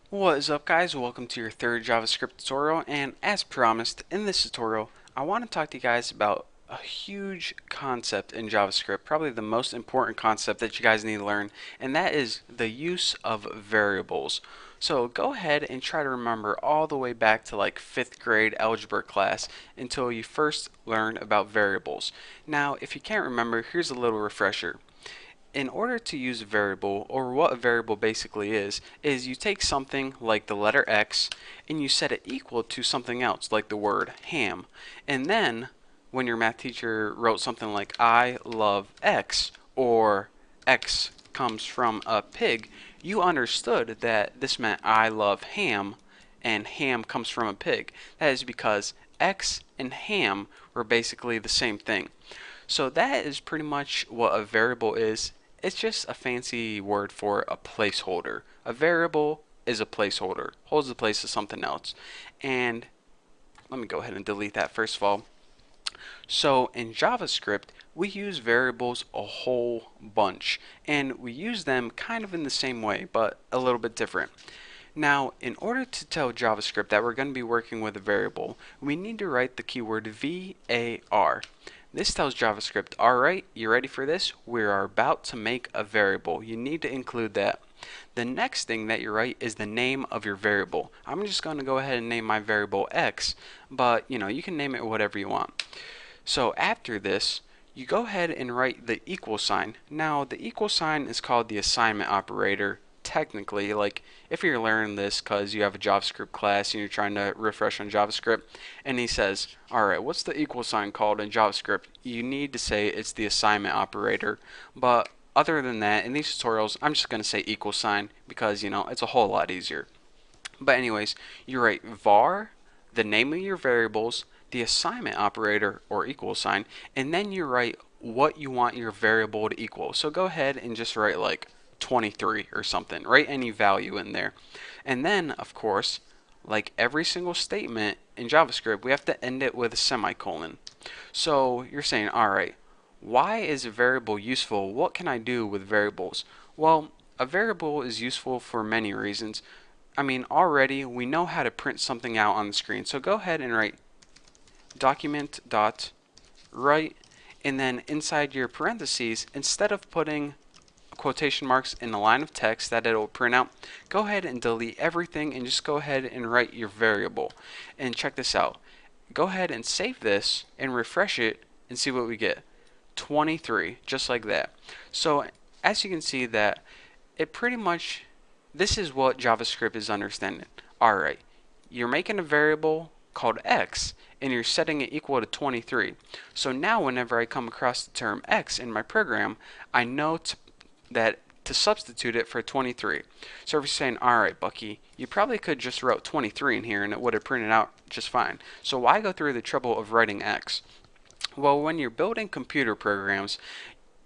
What is up, guys? Welcome to your third JavaScript tutorial, and as promised, in this tutorial I want to talk to you guys about a huge concept in JavaScript, probably the most important concept that you guys need to learn, and that is the use of variables. So go ahead and try to remember all the way back to like 5th grade algebra class until you first learned about variables. Now, if you can't remember, here's a little refresher. In order to use a variable, or what a variable basically is you take something like the letter X and you set it equal to something else like the word ham. And then when your math teacher wrote something like I love X or X comes from a pig, you understood that this meant I love ham and ham comes from a pig. That is because X and ham were basically the same thing. So that is pretty much what a variable is. It's just a fancy word for a placeholder. A variable is a placeholder, holds the place of something else. And let me go ahead and delete that first of all. So in JavaScript, we use variables a whole bunch, and we use them kind of in the same way, but a little bit different. Now, in order to tell JavaScript that we're going to be working with a variable, we need to write the keyword var. This tells JavaScript, alright, you ready for this? We are about to make a variable. You need to include that. The next thing that you write is the name of your variable. I'm just going to go ahead and name my variable X, but you can name it whatever you want. So after this, you go ahead and write the equal sign. Now, the equal sign is called the assignment operator. Technically, like if you're learning this because you have a JavaScript class and you're trying to refresh on JavaScript, and he says, alright, what's the equal sign called in JavaScript? You need to say it's the assignment operator. But other than that, in these tutorials, I'm just going to say equal sign because, it's a whole lot easier. But anyways, you write var, the name of your variables, the assignment operator or equal sign, and then you write what you want your variable to equal. So go ahead and just write like 23 or something. Write any value in there. And then, of course, like every single statement in JavaScript, we have to end it with a semicolon. So you're saying, alright, why is a variable useful? What can I do with variables? Well, a variable is useful for many reasons. I mean, already we know how to print something out on the screen. So go ahead and write document dot write, and then inside your parentheses, instead of putting quotation marks in a line of text that it'll print out, go ahead and delete everything and just go ahead and write your variable. And check this out. Go ahead and save this and refresh it and see what we get. 23, just like that. So as you can see that it pretty much, this is what JavaScript is understanding. Alright, you're making a variable called X and you're setting it equal to 23. So now whenever I come across the term X in my program, I know that to substitute it for 23. So if you're saying, alright Bucky, you probably could just wrote 23 in here and it would have printed out just fine. So why go through the trouble of writing X? Well, when you're building computer programs,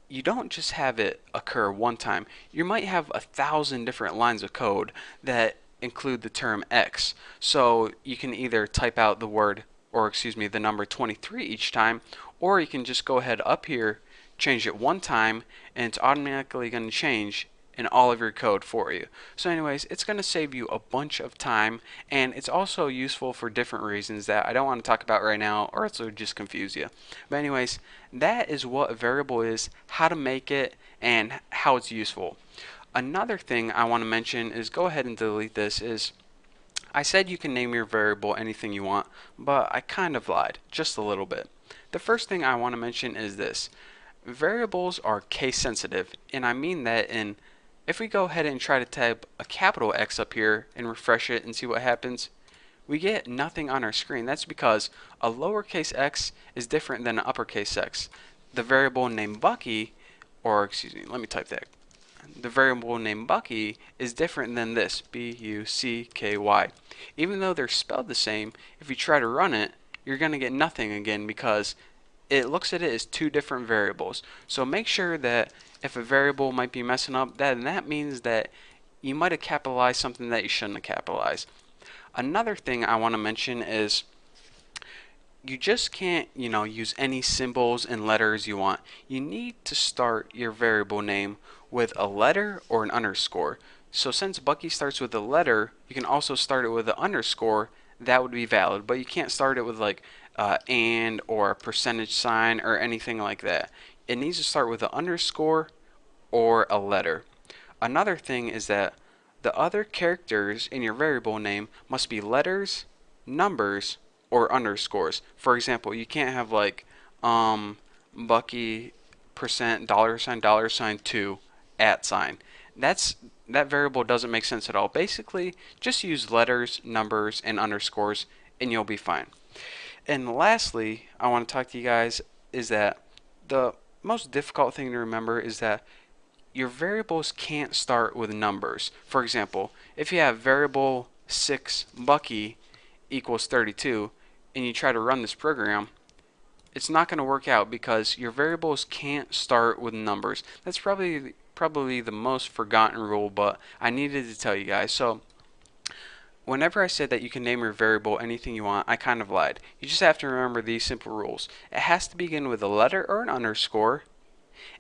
you don't just have it occur one time. You might have 1,000 different lines of code that include the term X. So you can either type out the word, or excuse me, the number 23 each time, or you can just go ahead up here, change it one time, and it's automatically going to change in all of your code for you. So anyways, it's going to save you a bunch of time, and it's also useful for different reasons that I don't want to talk about right now, or else it would just confuse you. But anyways, that is what a variable is, how to make it, and how it's useful. Another thing I want to mention is, go ahead and delete this, is I said you can name your variable anything you want, but I kind of lied, just a little bit. The first thing I want to mention is this. Variables are case sensitive, and I mean that in, if we go ahead and try to type a capital X up here and refresh it and see what happens, we get nothing on our screen. That's because a lowercase x is different than an uppercase x. The variable named Bucky, or excuse me, let me type that. The variable named Bucky is different than this, B-U-C-K-Y. Even though they're spelled the same, if you try to run it, you're going to get nothing again because it looks at it as two different variables. So make sure that if a variable might be messing up, then that means that you might have capitalized something that you shouldn't have capitalized. Another thing I want to mention is you just can't, use any symbols and letters you want. You need to start your variable name with a letter or an underscore. So since Bucky starts with a letter, you can also start it with an underscore. That would be valid, but you can't start it with like and or a percentage sign or anything like that. It needs to start with an underscore or a letter. Another thing is that the other characters in your variable name must be letters, numbers, or underscores. For example, you can't have like Bucky percent dollar sign two at sign. That variable doesn't make sense at all. Basically, just use letters, numbers, and underscores, and you'll be fine. And lastly, I want to talk to you guys is that the most difficult thing to remember is that your variables can't start with numbers. For example, if you have variable 6 Bucky equals 32 and you try to run this program, it's not going to work out because your variables can't start with numbers. That's probably the most forgotten rule, but I needed to tell you guys. So whenever I said that you can name your variable anything you want, I kind of lied. You just have to remember these simple rules. It has to begin with a letter or an underscore,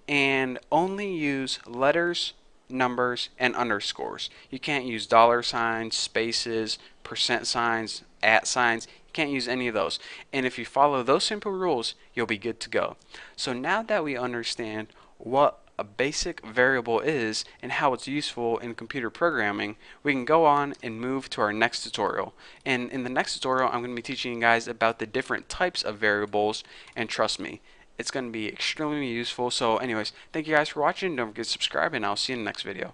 and only use letters, numbers, and underscores. You can't use dollar signs, spaces, percent signs, at signs. You can't use any of those. And if you follow those simple rules, you'll be good to go. So now that we understand what a basic variable is and how it's useful in computer programming, we can go on and move to our next tutorial. And in the next tutorial, I'm going to be teaching you guys about the different types of variables, and trust me, it's going to be extremely useful. So anyways, thank you guys for watching. Don't forget to subscribe, and I'll see you in the next video.